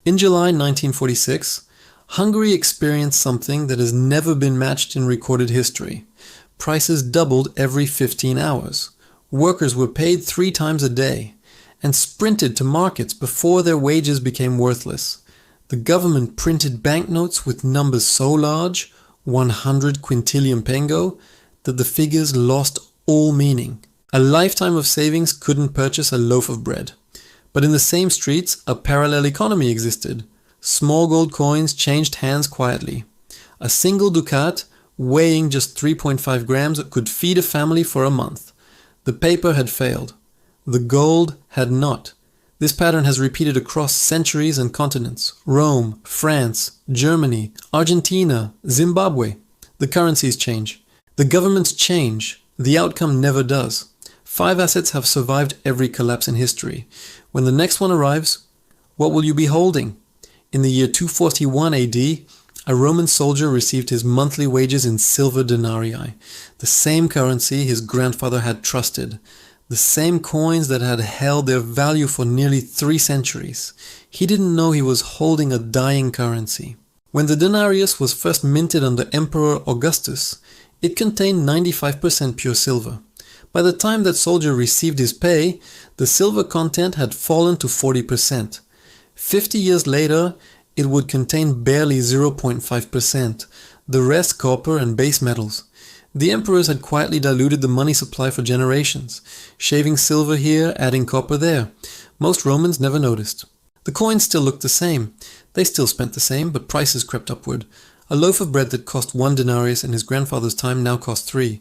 In July 1946, Hungary experienced something that has never been matched in recorded history. Prices doubled every 15 hours. Workers were paid 3 times a day and sprinted to markets before their wages became worthless. The government printed banknotes with numbers so large, 100 quintillion pengő, that the figures lost all meaning. A lifetime of savings couldn't purchase a loaf of bread. But in the same streets, a parallel economy existed. Small gold coins changed hands quietly. A single ducat, weighing just 3.5 grams, could feed a family for a month. The paper had failed. The gold had not. This pattern has repeated across centuries and continents. Rome, France, Germany, Argentina, Zimbabwe. The currencies change. The governments change. The outcome never does. 5 assets have survived every collapse in history. When the next one arrives, what will you be holding? In the year 241 AD, a Roman soldier received his monthly wages in silver denarii, the same currency his grandfather had trusted, the same coins that had held their value for nearly 3 centuries. He didn't know he was holding a dying currency. When the denarius was first minted under Emperor Augustus, it contained 95% pure silver. By the time that soldier received his pay, the silver content had fallen to 40%. 50 years later, it would contain barely 0.5%, the rest copper and base metals. The emperors had quietly diluted the money supply for generations, shaving silver here, adding copper there. Most Romans never noticed. The coins still looked the same. They still spent the same, but prices crept upward. A loaf of bread that cost 1 denarius in his grandfather's time now cost 3.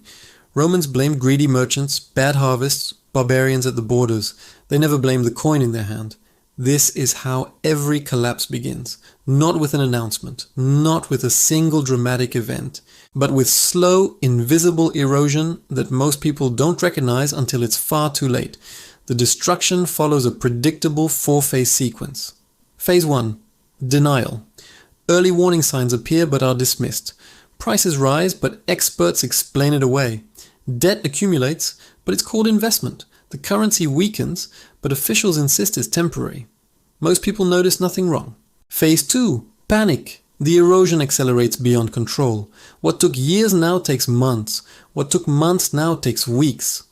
Romans blamed greedy merchants, bad harvests, barbarians at the borders. They never blamed the coin in their hand. This is how every collapse begins. Not with an announcement, not with a single dramatic event, but with slow, invisible erosion that most people don't recognize until it's far too late. The destruction follows a predictable 4-phase sequence. Phase 1. Denial. Early warning signs appear but are dismissed. Prices rise, but experts explain it away. Debt accumulates, but it's called investment. The currency weakens, but officials insist it's temporary. Most people notice nothing wrong. Phase 2. Panic. The erosion accelerates beyond control. What took years now takes months. What took months now takes weeks.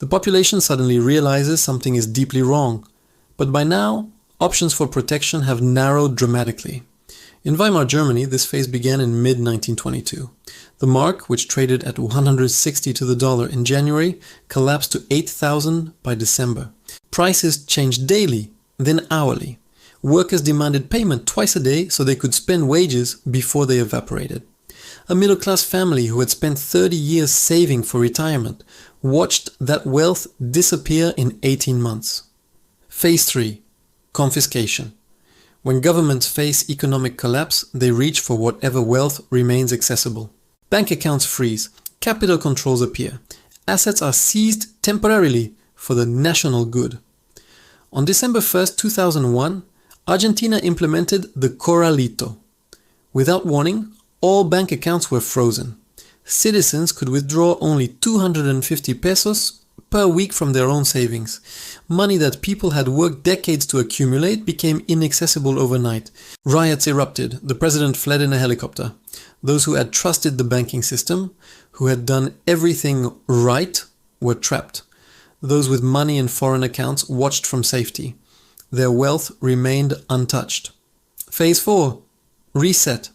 The population suddenly realizes something is deeply wrong. But by now, options for protection have narrowed dramatically. In Weimar Germany, this phase began in mid-1922. The mark, which traded at 160 to the dollar in January, collapsed to 8,000 by December. Prices changed daily, then hourly. Workers demanded payment twice a day so they could spend wages before they evaporated. A middle-class family who had spent 30 years saving for retirement watched that wealth disappear in 18 months. Phase 3. Confiscation. When governments face economic collapse, they reach for whatever wealth remains accessible. Bank accounts freeze, capital controls appear, assets are seized temporarily for the national good. On December 1, 2001, Argentina implemented the corralito. Without warning, all bank accounts were frozen. Citizens could withdraw only 250 pesos per week from their own savings. Money that people had worked decades to accumulate became inaccessible overnight. Riots erupted. The president fled in a helicopter. Those who had trusted the banking system, who had done everything right, were trapped. Those with money in foreign accounts watched from safety. Their wealth remained untouched. Phase 4. Reset.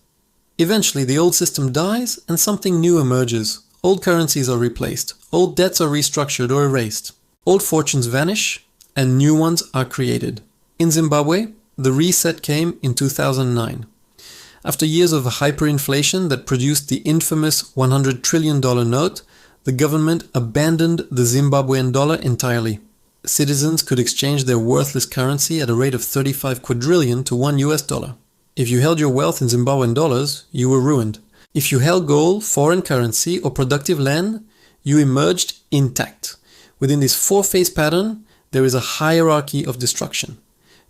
Eventually, the old system dies and something new emerges. Old currencies are replaced. Old debts are restructured or erased. Old fortunes vanish and new ones are created. In Zimbabwe, the reset came in 2009. After years of hyperinflation that produced the infamous $100 trillion note, the government abandoned the Zimbabwean dollar entirely. Citizens could exchange their worthless currency at a rate of 35 quadrillion to $1. If you held your wealth in Zimbabwean dollars, you were ruined. If you held gold, foreign currency, or productive land, you emerged intact. Within this 4-phase pattern, there is a hierarchy of destruction.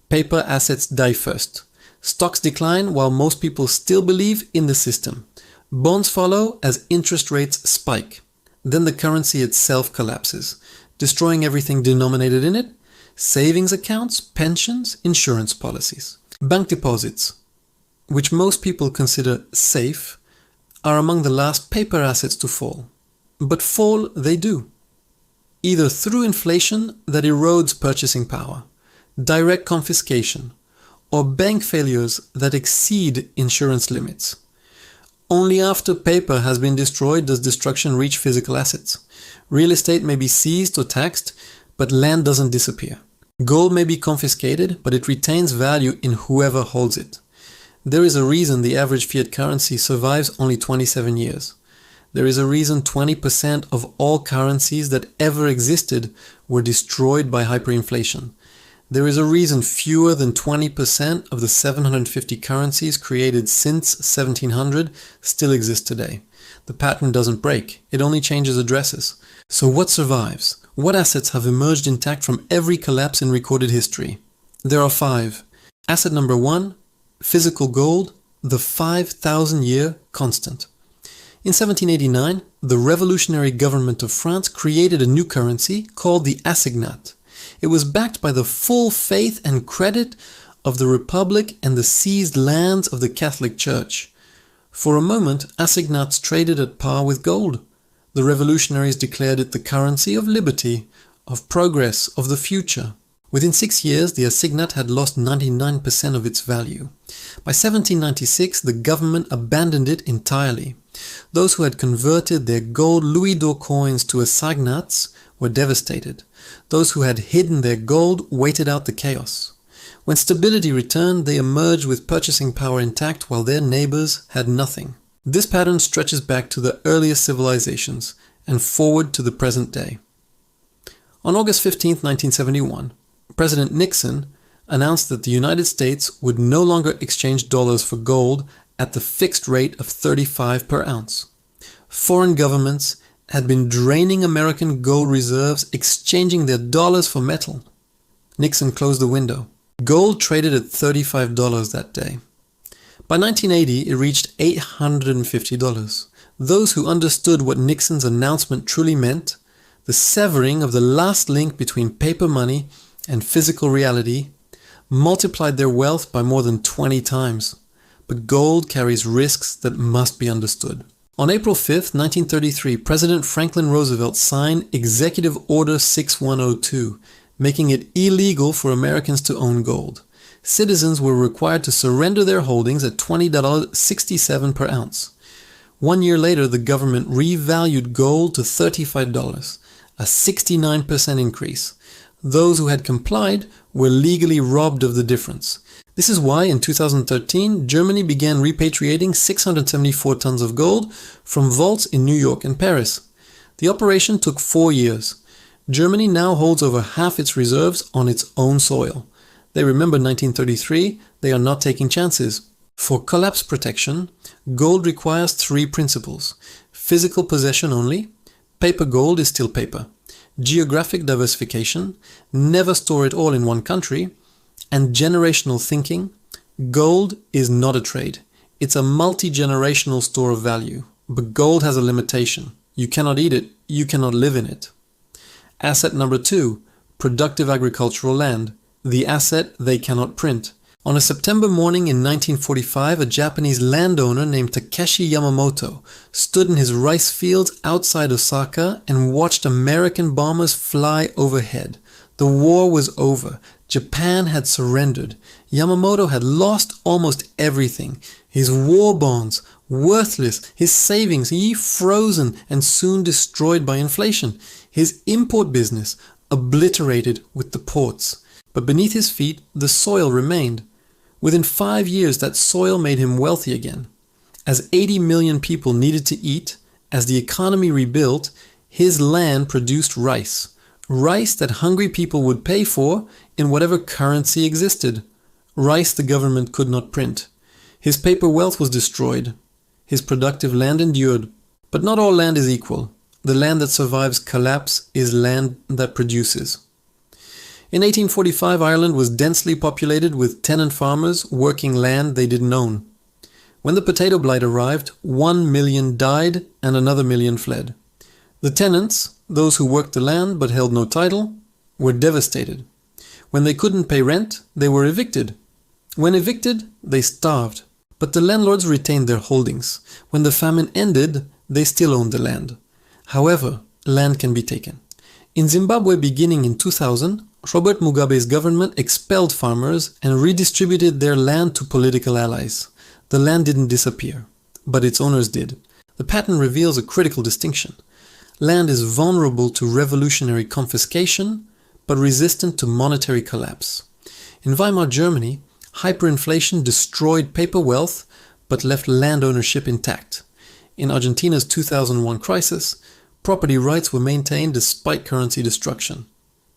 Paper assets die first. Stocks decline while most people still believe in the system. Bonds follow as interest rates spike. Then the currency itself collapses, destroying everything denominated in it: savings accounts, pensions, insurance policies. Bank deposits, which most people consider safe, are among the last paper assets to fall. But fall they do. Either through inflation that erodes purchasing power, direct confiscation, or bank failures that exceed insurance limits. Only after paper has been destroyed does destruction reach physical assets. Real estate may be seized or taxed, but land doesn't disappear. Gold may be confiscated, but it retains value in whoever holds it. There is a reason the average fiat currency survives only 27 years. There is a reason 20% of all currencies that ever existed were destroyed by hyperinflation. There is a reason fewer than 20% of the 750 currencies created since 1700 still exist today. The pattern doesn't break, it only changes addresses. So what survives? What assets have emerged intact from every collapse in recorded history? There are 5. Asset number 1, physical gold, the 5,000-year constant. In 1789, the revolutionary government of France created a new currency called the assignat. It was backed by the full faith and credit of the Republic and the seized lands of the Catholic Church. For a moment, assignats traded at par with gold. The revolutionaries declared it the currency of liberty, of progress, of the future. Within 6 years, the assignat had lost 99% of its value. By 1796, the government abandoned it entirely. Those who had converted their gold louis d'or coins to assignats were devastated. Those who had hidden their gold waited out the chaos. When stability returned, they emerged with purchasing power intact while their neighbors had nothing. This pattern stretches back to the earliest civilizations and forward to the present day. On August 15, 1971, President Nixon announced that the United States would no longer exchange dollars for gold at the fixed rate of 35 per ounce. Foreign governments had been draining American gold reserves, exchanging their dollars for metal. Nixon closed the window. Gold traded at $35 that day. By 1980, it reached $850. Those who understood what Nixon's announcement truly meant, the severing of the last link between paper money and physical reality, multiplied their wealth by more than 20 times. But gold carries risks that must be understood. On April 5, 1933, President Franklin Roosevelt signed Executive Order 6102, making it illegal for Americans to own gold. Citizens were required to surrender their holdings at $20.67 per ounce. 1 year later, the government revalued gold to $35, a 69% increase. Those who had complied were legally robbed of the difference. This is why in 2013, Germany began repatriating 674 tons of gold from vaults in New York and Paris. The operation took 4 years. Germany now holds over half its reserves on its own soil. They remember 1933, they are not taking chances. For collapse protection, gold requires 3 principles. Physical possession only, paper gold is still paper. Geographic diversification, never store it all in one country, and generational thinking. Gold is not a trade. It's a multi-generational store of value. But gold has a limitation. You cannot eat it, you cannot live in it. Asset number 2, productive agricultural land. The asset they cannot print. On a September morning in 1945, a Japanese landowner named Takeshi Yamamoto stood in his rice fields outside Osaka and watched American bombers fly overhead. The war was over. Japan had surrendered. Yamamoto had lost almost everything. His war bonds, worthless, his savings, frozen and soon destroyed by inflation. His import business, obliterated with the ports. But beneath his feet, the soil remained. Within 5 years, that soil made him wealthy again. As 80 million people needed to eat, as the economy rebuilt, his land produced rice. Rice that hungry people would pay for in whatever currency existed. Rice the government could not print. His paper wealth was destroyed. His productive land endured. But not all land is equal. The land that survives collapse is land that produces. In 1845, Ireland was densely populated with tenant farmers working land they didn't own. When the potato blight arrived, 1 million died and another million fled. The tenants, those who worked the land but held no title, were devastated. When they couldn't pay rent, they were evicted. When evicted, they starved. But the landlords retained their holdings. When the famine ended, they still owned the land. However, land can be taken. In Zimbabwe beginning in 2000, Robert Mugabe's government expelled farmers and redistributed their land to political allies. The land didn't disappear, but its owners did. The pattern reveals a critical distinction. Land is vulnerable to revolutionary confiscation, but resistant to monetary collapse. In Weimar Germany, hyperinflation destroyed paper wealth, but left land ownership intact. In Argentina's 2001 crisis, property rights were maintained despite currency destruction.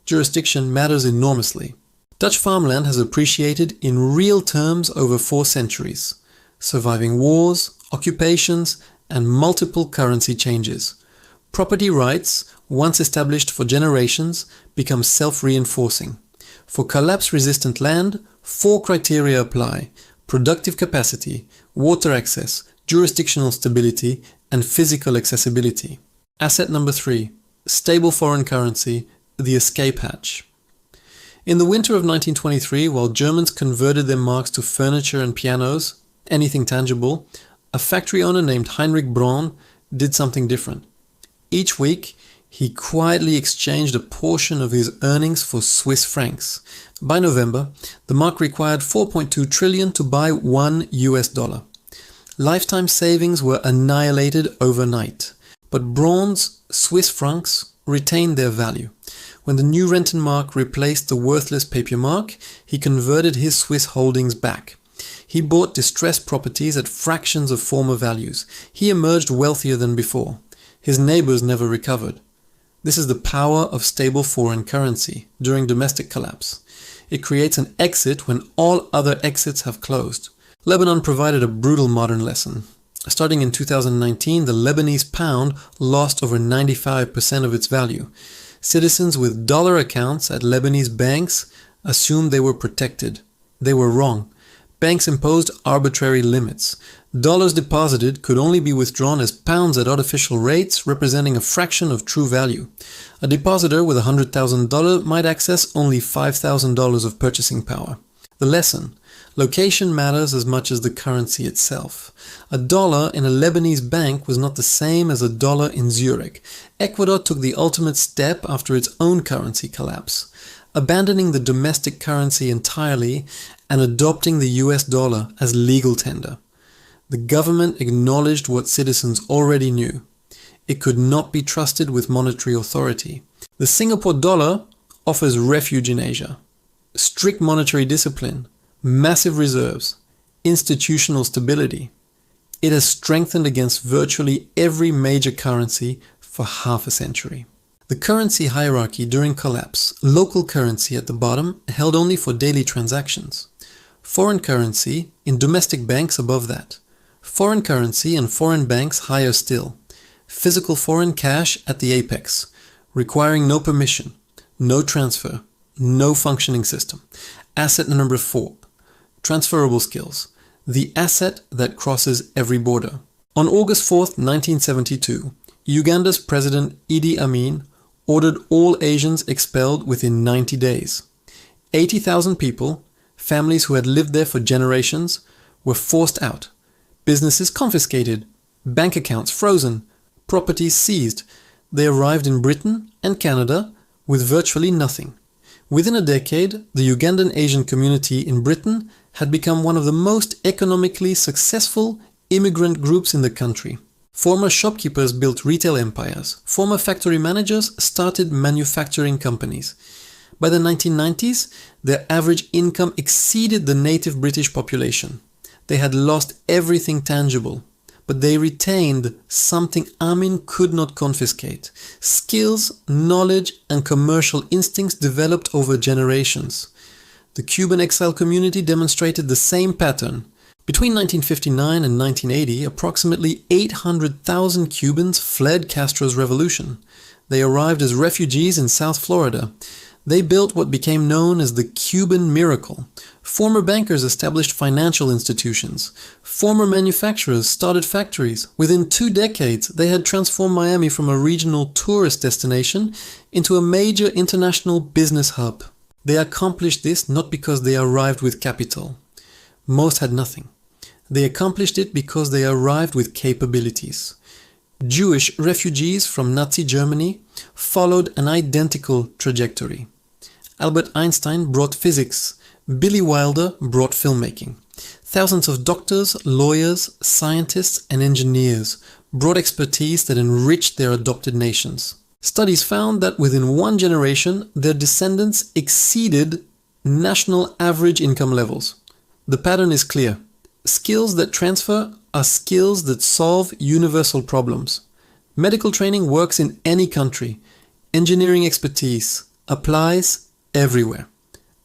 Jurisdiction matters enormously. Dutch farmland has appreciated in real terms over 4 centuries, surviving wars, occupations, and multiple currency changes. Property rights, once established for generations, become self-reinforcing. For collapse-resistant land, 4 criteria apply: productive capacity, water access, jurisdictional stability, and physical accessibility. Asset number 3. Stable foreign currency, the escape hatch. In the winter of 1923, while Germans converted their marks to furniture and pianos, anything tangible, a factory owner named Heinrich Braun did something different. Each week, he quietly exchanged a portion of his earnings for Swiss francs. By November, the mark required 4.2 trillion to buy $1. Lifetime savings were annihilated overnight. But Braun's Swiss francs retained their value. When the new Rentenmark replaced the worthless paper mark, he converted his Swiss holdings back. He bought distressed properties at fractions of former values. He emerged wealthier than before. His neighbors never recovered. This is the power of stable foreign currency during domestic collapse. It creates an exit when all other exits have closed. Lebanon provided a brutal modern lesson. Starting in 2019, the Lebanese pound lost over 95% of its value. Citizens with dollar accounts at Lebanese banks assumed they were protected. They were wrong. Banks imposed arbitrary limits. Dollars deposited could only be withdrawn as pounds at artificial rates, representing a fraction of true value. A depositor with $100,000 might access only $5,000 of purchasing power. The lesson: location matters as much as the currency itself. A dollar in a Lebanese bank was not the same as a dollar in Zurich. Ecuador took the ultimate step after its own currency collapse, abandoning the domestic currency entirely and adopting the US dollar as legal tender. The government acknowledged what citizens already knew. It could not be trusted with monetary authority. The Singapore dollar offers refuge in Asia. Strict monetary discipline, massive reserves, institutional stability. It has strengthened against virtually every major currency for half a century. The currency hierarchy during collapse, local currency at the bottom held only for daily transactions. Foreign currency in domestic banks above that. Foreign currency in foreign banks higher still. Physical foreign cash at the apex, requiring no permission, no transfer, no functioning system. Asset number 4. Transferable skills. The asset that crosses every border. On August 4th, 1972, Uganda's President Idi Amin ordered all Asians expelled within 90 days. 80,000 people, families who had lived there for generations, were forced out. Businesses confiscated, bank accounts frozen, properties seized. They arrived in Britain and Canada with virtually nothing. Within a decade, the Ugandan Asian community in Britain had become one of the most economically successful immigrant groups in the country. Former shopkeepers built retail empires. Former factory managers started manufacturing companies. By the 1990s, their average income exceeded the native British population. They had lost everything tangible, but they retained something Amin could not confiscate: skills, knowledge, and commercial instincts developed over generations. The Cuban exile community demonstrated the same pattern. Between 1959 and 1980, approximately 800,000 Cubans fled Castro's revolution. They arrived as refugees in South Florida. They built what became known as the Cuban miracle. Former bankers established financial institutions. Former manufacturers started factories. Within 2 decades, they had transformed Miami from a regional tourist destination into a major international business hub. They accomplished this not because they arrived with capital. Most had nothing. They accomplished it because they arrived with capabilities. Jewish refugees from Nazi Germany followed an identical trajectory. Albert Einstein brought physics. Billy Wilder brought filmmaking. Thousands of doctors, lawyers, scientists, and engineers brought expertise that enriched their adopted nations. Studies found that within one generation, their descendants exceeded national average income levels. The pattern is clear. Skills that transfer are skills that solve universal problems. Medical training works in any country. Engineering expertise applies everywhere.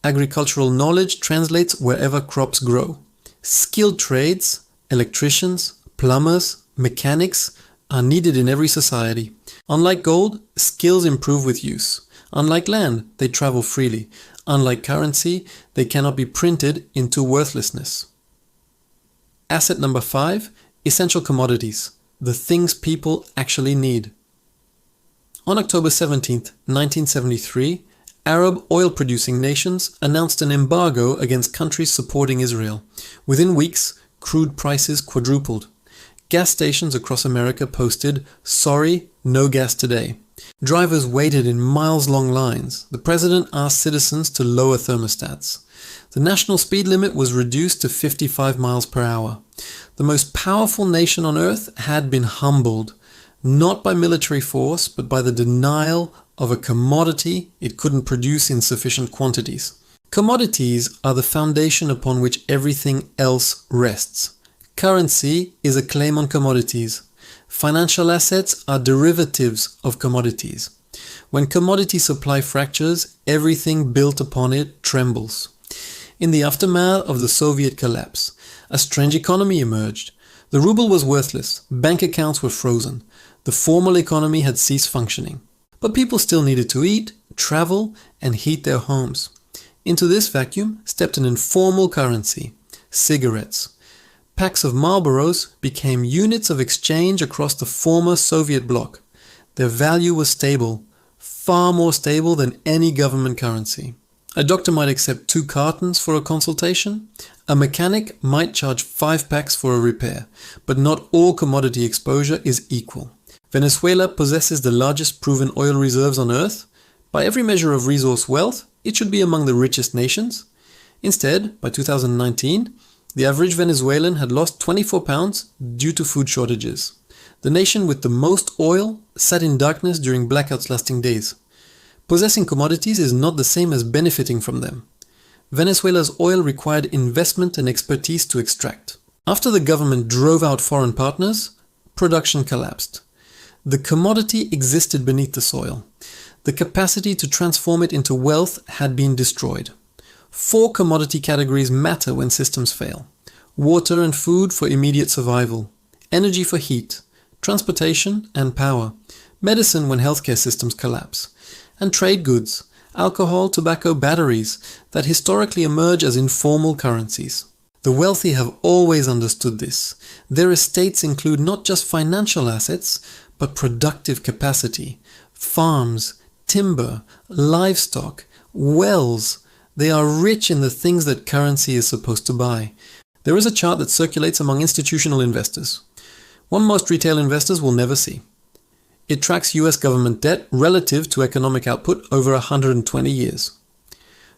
Agricultural knowledge translates wherever crops grow. Skilled trades, electricians, plumbers, mechanics are needed in every society. Unlike gold, skills improve with use. Unlike land, they travel freely. Unlike currency, they cannot be printed into worthlessness. Asset number 5, essential commodities, the things people actually need. On October 17, 1973, Arab oil-producing nations announced an embargo against countries supporting Israel. Within weeks, crude prices quadrupled. Gas stations across America posted, "Sorry, no gas today." Drivers waited in miles-long lines. The president asked citizens to lower thermostats. The national speed limit was reduced to 55 miles per hour. The most powerful nation on earth had been humbled, not by military force, but by the denial of a commodity it couldn't produce in sufficient quantities. Commodities are the foundation upon which everything else rests. Currency is a claim on commodities. Financial assets are derivatives of commodities. When commodity supply fractures, everything built upon it trembles. In the aftermath of the Soviet collapse, a strange economy emerged. The ruble was worthless, bank accounts were frozen, the formal economy had ceased functioning. But people still needed to eat, travel, and heat their homes. Into this vacuum stepped an informal currency, cigarettes. Packs of Marlboros became units of exchange across the former Soviet bloc. Their value was stable, far more stable than any government currency. A doctor might accept 2 cartons for a consultation. A mechanic might charge 5 packs for a repair, but not all commodity exposure is equal. Venezuela possesses the largest proven oil reserves on earth. By every measure of resource wealth, it should be among the richest nations. Instead, by 2019, the average Venezuelan had lost 24 pounds due to food shortages. The nation with the most oil sat in darkness during blackouts lasting days. Possessing commodities is not the same as benefiting from them. Venezuela's oil required investment and expertise to extract. After the government drove out foreign partners, production collapsed. The commodity existed beneath the soil. The capacity to transform it into wealth had been destroyed. 4 commodity categories matter when systems fail. Water and food for immediate survival. Energy for heat. Transportation and power. Medicine when healthcare systems collapse. And trade goods. Alcohol, tobacco, batteries that historically emerge as informal currencies. The wealthy have always understood this. Their estates include not just financial assets, but productive capacity. Farms, timber, livestock, wells. They are rich in the things that currency is supposed to buy. There is a chart that circulates among institutional investors. One most retail investors will never see. It tracks US government debt relative to economic output over 120 years.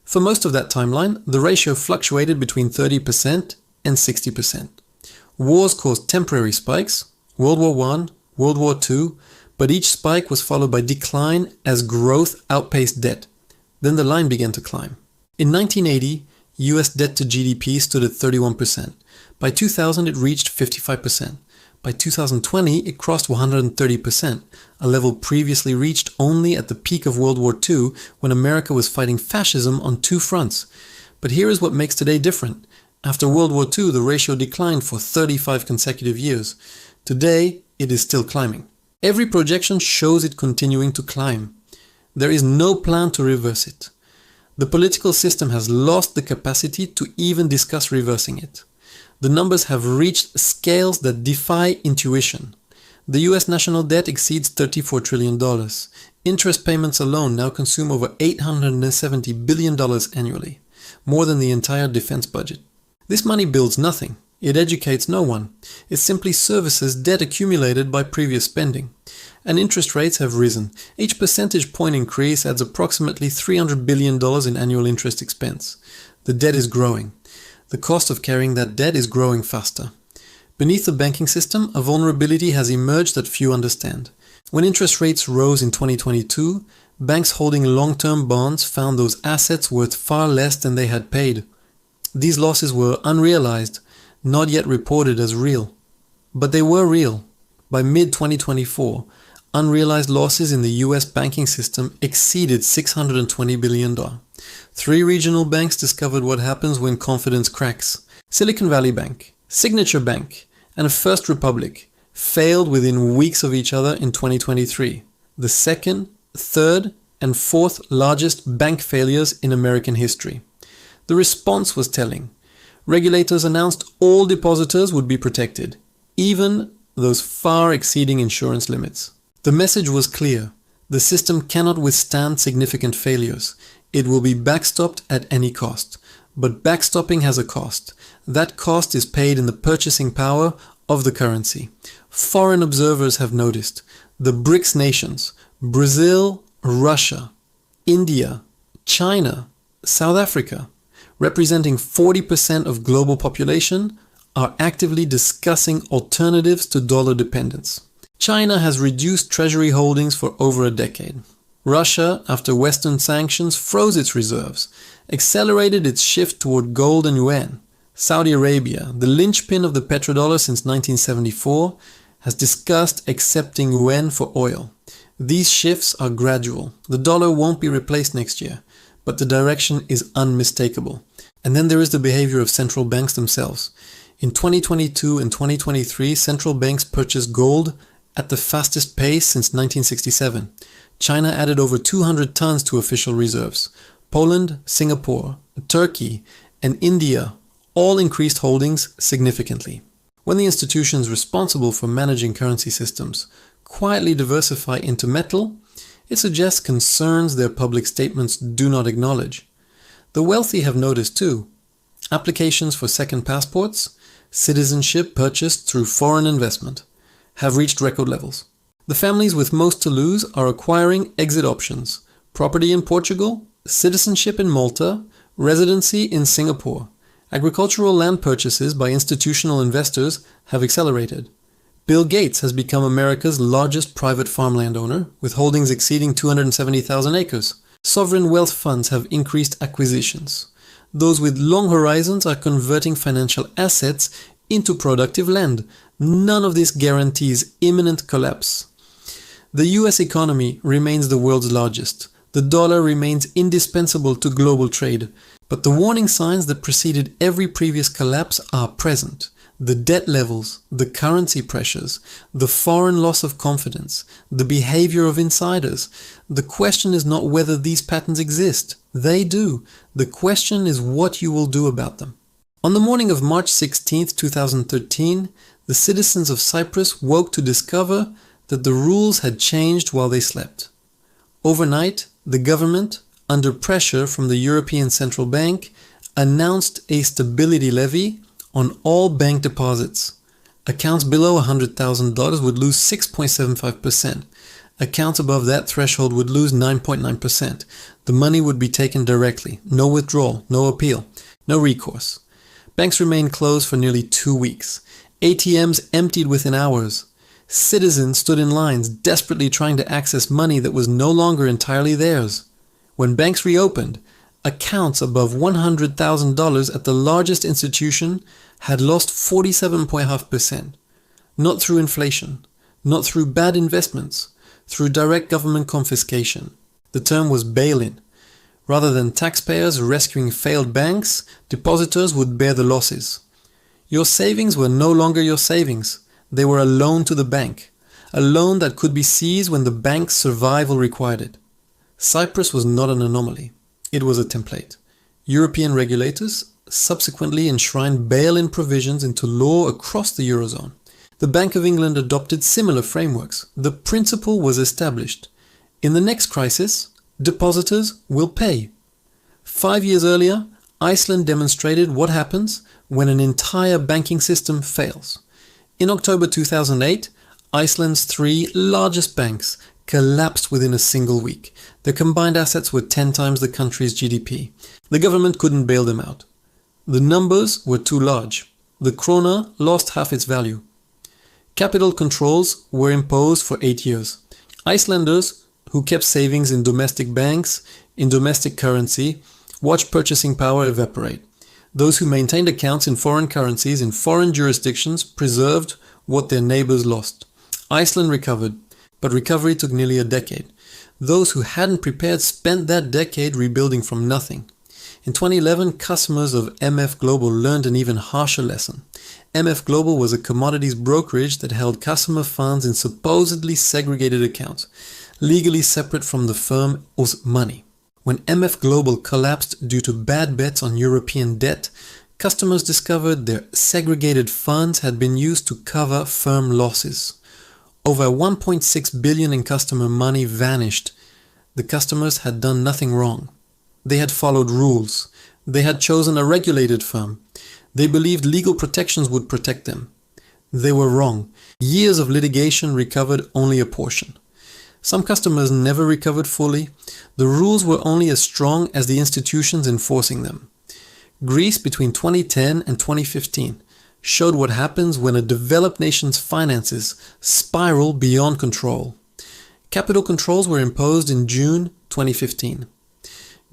For most of that timeline, the ratio fluctuated between 30% and 60%. Wars caused temporary spikes, World War I, World War II, but each spike was followed by decline as growth outpaced debt. Then the line began to climb. In 1980, US debt to GDP stood at 31%. By 2000, it reached 55%. By 2020, it crossed 130%, a level previously reached only at the peak of World War II when America was fighting fascism on 2 fronts. But here is what makes today different. After World War II, the ratio declined for 35 consecutive years. Today, it is still climbing. Every projection shows it continuing to climb. There is no plan to reverse it. The political system has lost the capacity to even discuss reversing it. The numbers have reached scales that defy intuition. The US national debt exceeds $34 trillion. Interest payments alone now consume over $870 billion annually, more than the entire defense budget. This money builds nothing. It educates no one. It simply services debt accumulated by previous spending. And interest rates have risen. Each percentage point increase adds approximately $300 billion in annual interest expense. The debt is growing. The cost of carrying that debt is growing faster. Beneath the banking system, a vulnerability has emerged that few understand. When interest rates rose in 2022, banks holding long-term bonds found those assets worth far less than they had paid. These losses were unrealized, not yet reported as real. But they were real. By mid-2024, unrealized losses in the US banking system exceeded $620 billion. 3 regional banks discovered what happens when confidence cracks. Silicon Valley Bank, Signature Bank, and First Republic failed within weeks of each other in 2023, the second, third, and fourth largest bank failures in American history. The response was telling. Regulators announced all depositors would be protected, even those far exceeding insurance limits. The message was clear. The system cannot withstand significant failures. It will be backstopped at any cost. But backstopping has a cost. That cost is paid in the purchasing power of the currency. Foreign observers have noticed. The BRICS nations, Brazil, Russia, India, China, South Africa, representing 40% of global population, are actively discussing alternatives to dollar dependence. China has reduced treasury holdings for over a decade. Russia, after Western sanctions, froze its reserves, accelerated its shift toward gold and yuan. Saudi Arabia, the linchpin of the petrodollar since 1974, has discussed accepting yuan for oil. These shifts are gradual. The dollar won't be replaced next year, but the direction is unmistakable. And then there is the behavior of central banks themselves. In 2022 and 2023, central banks purchased gold at the fastest pace since 1967. China added over 200 tons to official reserves. Poland, Singapore, Turkey, and India all increased holdings significantly. When the institutions responsible for managing currency systems quietly diversify into metal, it suggests concerns their public statements do not acknowledge. The wealthy have noticed too. Applications for second passports, citizenship purchased through foreign investment, have reached record levels. The families with most to lose are acquiring exit options, property in Portugal, citizenship in Malta, residency in Singapore. Agricultural land purchases by institutional investors have accelerated. Bill Gates has become America's largest private farmland owner, with holdings exceeding 270,000 acres. Sovereign wealth funds have increased acquisitions. Those with long horizons are converting financial assets into productive land. None of this guarantees imminent collapse. The US economy remains the world's largest. The dollar remains indispensable to global trade. But the warning signs that preceded every previous collapse are present. The debt levels, the currency pressures, the foreign loss of confidence, the behavior of insiders. The question is not whether these patterns exist. They do. The question is what you will do about them. On the morning of March 16, 2013, the citizens of Cyprus woke to discover that the rules had changed while they slept. Overnight, the government, under pressure from the European Central Bank, announced a stability levy on all bank deposits. Accounts below $100,000 would lose 6.75%. Accounts above that threshold would lose 9.9%. The money would be taken directly. No withdrawal, no appeal, no recourse. Banks remained closed for nearly 2 weeks. ATMs emptied within hours. Citizens stood in lines, desperately trying to access money that was no longer entirely theirs. When banks reopened, accounts above $100,000 at the largest institution had lost 47.5%. Not through inflation, not through bad investments, through direct government confiscation. The term was bail-in. Rather than taxpayers rescuing failed banks, depositors would bear the losses. Your savings were no longer your savings. They were a loan to the bank, a loan that could be seized when the bank's survival required it. Cyprus was not an anomaly. It was a template. European regulators subsequently enshrined bail-in provisions into law across the Eurozone. The Bank of England adopted similar frameworks. The principle was established. In the next crisis, depositors will pay. 5 years earlier, Iceland demonstrated what happens when an entire banking system fails. In October 2008, Iceland's three largest banks collapsed within a single week. Their combined assets were 10 times the country's GDP. The government couldn't bail them out. The numbers were too large. The krona lost half its value. Capital controls were imposed for 8 years. Icelanders who kept savings in domestic banks, in domestic currency, watched purchasing power evaporate. Those who maintained accounts in foreign currencies in foreign jurisdictions preserved what their neighbors lost. Iceland recovered, but recovery took nearly a decade. Those who hadn't prepared spent that decade rebuilding from nothing. In 2011, customers of MF Global learned an even harsher lesson. MF Global was a commodities brokerage that held customer funds in supposedly segregated accounts, legally separate from the firm's money. When MF Global collapsed due to bad bets on European debt, customers discovered their segregated funds had been used to cover firm losses. Over 1.6 billion in customer money vanished. The customers had done nothing wrong. They had followed rules. They had chosen a regulated firm. They believed legal protections would protect them. They were wrong. Years of litigation recovered only a portion. Some customers never recovered fully. The rules were only as strong as the institutions enforcing them. Greece between 2010 and 2015 showed what happens when a developed nation's finances spiral beyond control. Capital controls were imposed in June 2015.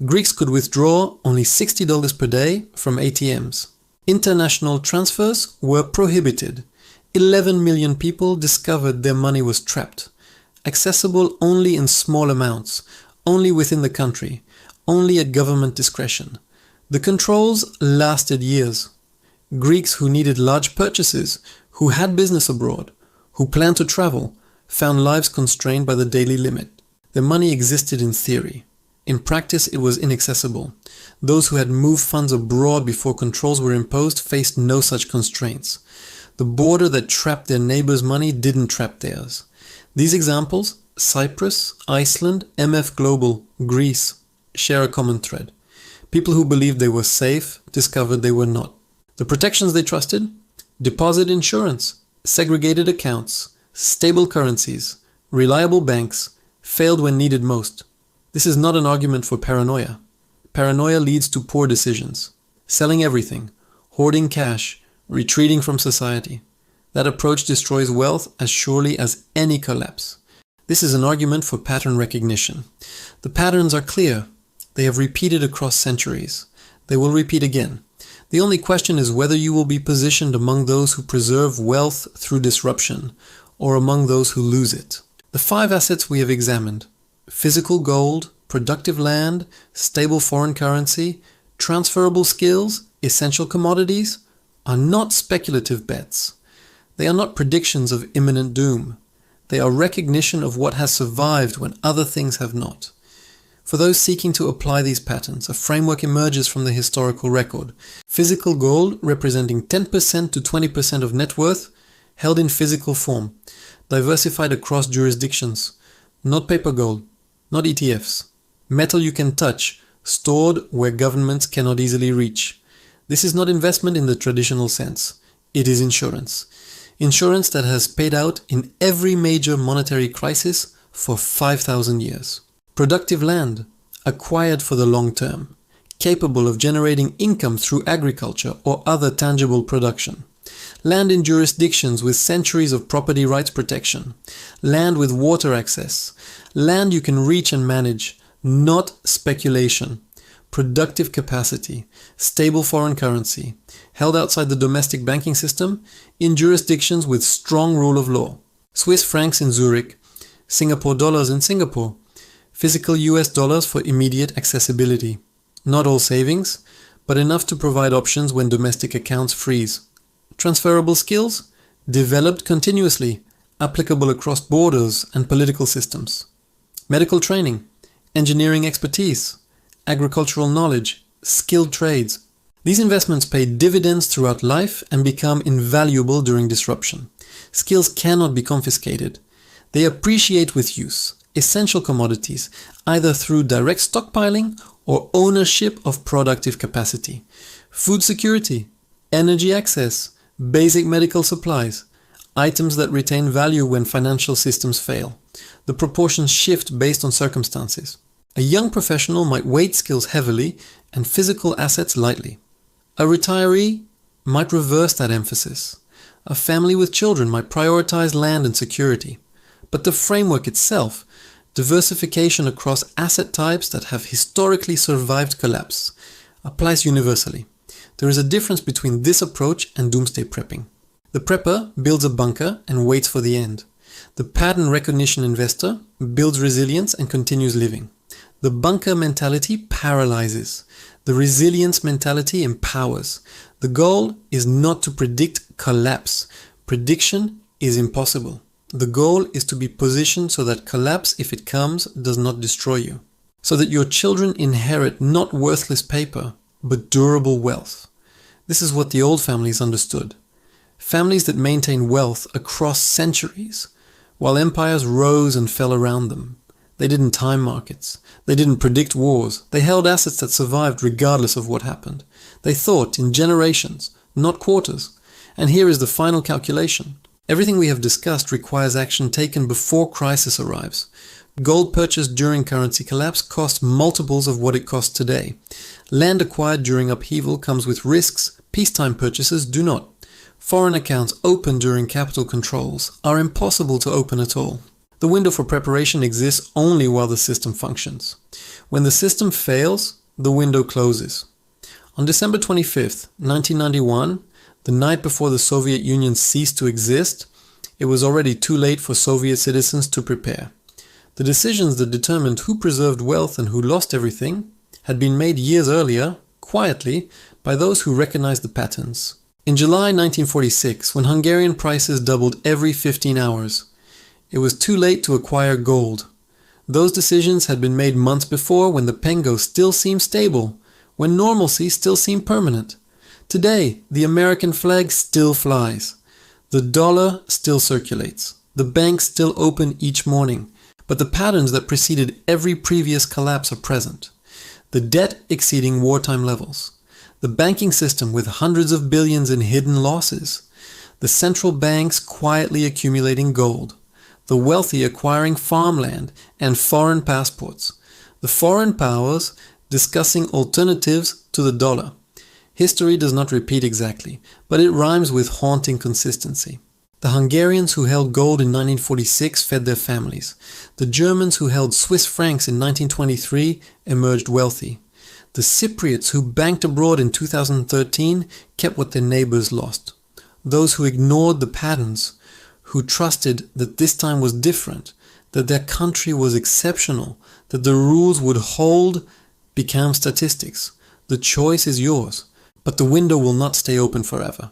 Greeks could withdraw only $60 per day from ATMs. International transfers were prohibited. 11 million people discovered their money was trapped. Accessible only in small amounts, only within the country, only at government discretion. The controls lasted years. Greeks who needed large purchases, who had business abroad, who planned to travel, found lives constrained by the daily limit. Their money existed in theory. In practice, it was inaccessible. Those who had moved funds abroad before controls were imposed faced no such constraints. The border that trapped their neighbors' money didn't trap theirs. These examples, Cyprus, Iceland, MF Global, Greece, share a common thread. People who believed they were safe discovered they were not. The protections they trusted? Deposit insurance, segregated accounts, stable currencies, reliable banks, failed when needed most. This is not an argument for paranoia. Paranoia leads to poor decisions. Selling everything, hoarding cash, retreating from society. That approach destroys wealth as surely as any collapse. This is an argument for pattern recognition. The patterns are clear. They have repeated across centuries. They will repeat again. The only question is whether you will be positioned among those who preserve wealth through disruption, or among those who lose it. The 5 assets we have examined: physical gold, productive land, stable foreign currency, transferable skills, essential commodities, are not speculative bets. They are not predictions of imminent doom. They are recognition of what has survived when other things have not. For those seeking to apply these patterns, a framework emerges from the historical record. Physical gold representing 10% to 20% of net worth, held in physical form, diversified across jurisdictions, not paper gold, not ETFs. Metal you can touch, stored where governments cannot easily reach. This is not investment in the traditional sense. It is insurance. Insurance that has paid out in every major monetary crisis for 5,000 years. Productive land, acquired for the long term, capable of generating income through agriculture or other tangible production. Land in jurisdictions with centuries of property rights protection. Land with water access. Land you can reach and manage, not speculation. Productive capacity, stable foreign currency, held outside the domestic banking system, in jurisdictions with strong rule of law. Swiss francs in Zurich, Singapore dollars in Singapore, physical US dollars for immediate accessibility. Not all savings, but enough to provide options when domestic accounts freeze. Transferable skills, developed continuously, applicable across borders and political systems. Medical training, engineering expertise, agricultural knowledge, skilled trades. These investments pay dividends throughout life and become invaluable during disruption. Skills cannot be confiscated. They appreciate with use, essential commodities, either through direct stockpiling or ownership of productive capacity. Food security, energy access, basic medical supplies, items that retain value when financial systems fail. The proportions shift based on circumstances. A young professional might weight skills heavily and physical assets lightly. A retiree might reverse that emphasis. A family with children might prioritize land and security. But the framework itself, diversification across asset types that have historically survived collapse, applies universally. There is a difference between this approach and doomsday prepping. The prepper builds a bunker and waits for the end. The pattern recognition investor builds resilience and continues living. The bunker mentality paralyzes. The resilience mentality empowers. The goal is not to predict collapse. Prediction is impossible. The goal is to be positioned so that collapse, if it comes, does not destroy you. So that your children inherit not worthless paper, but durable wealth. This is what the old families understood. Families that maintain wealth across centuries, while empires rose and fell around them. They didn't time markets. They didn't predict wars. They held assets that survived regardless of what happened. They thought in generations, not quarters. And here is the final calculation. Everything we have discussed requires action taken before crisis arrives. Gold purchased during currency collapse costs multiples of what it costs today. Land acquired during upheaval comes with risks. Peacetime purchases do not. Foreign accounts opened during capital controls are impossible to open at all. The window for preparation exists only while the system functions. When the system fails, the window closes. On December 25th, 1991, the night before the Soviet Union ceased to exist, it was already too late for Soviet citizens to prepare. The decisions that determined who preserved wealth and who lost everything had been made years earlier, quietly, by those who recognized the patterns. In July 1946, when Hungarian prices doubled every 15 hours, it was too late to acquire gold. Those decisions had been made months before, when the pengő still seemed stable, when normalcy still seemed permanent. Today, the American flag still flies. The dollar still circulates. The banks still open each morning. But the patterns that preceded every previous collapse are present. The debt exceeding wartime levels. The banking system with hundreds of billions in hidden losses. The central banks quietly accumulating gold. The wealthy acquiring farmland and foreign passports. The foreign powers discussing alternatives to the dollar. History does not repeat exactly, but it rhymes with haunting consistency. The Hungarians who held gold in 1946 fed their families. The Germans who held Swiss francs in 1923 emerged wealthy. The Cypriots who banked abroad in 2013 kept what their neighbors lost. Those who ignored the patterns, who trusted that this time was different, that their country was exceptional, that the rules would hold, became statistics. The choice is yours, but the window will not stay open forever.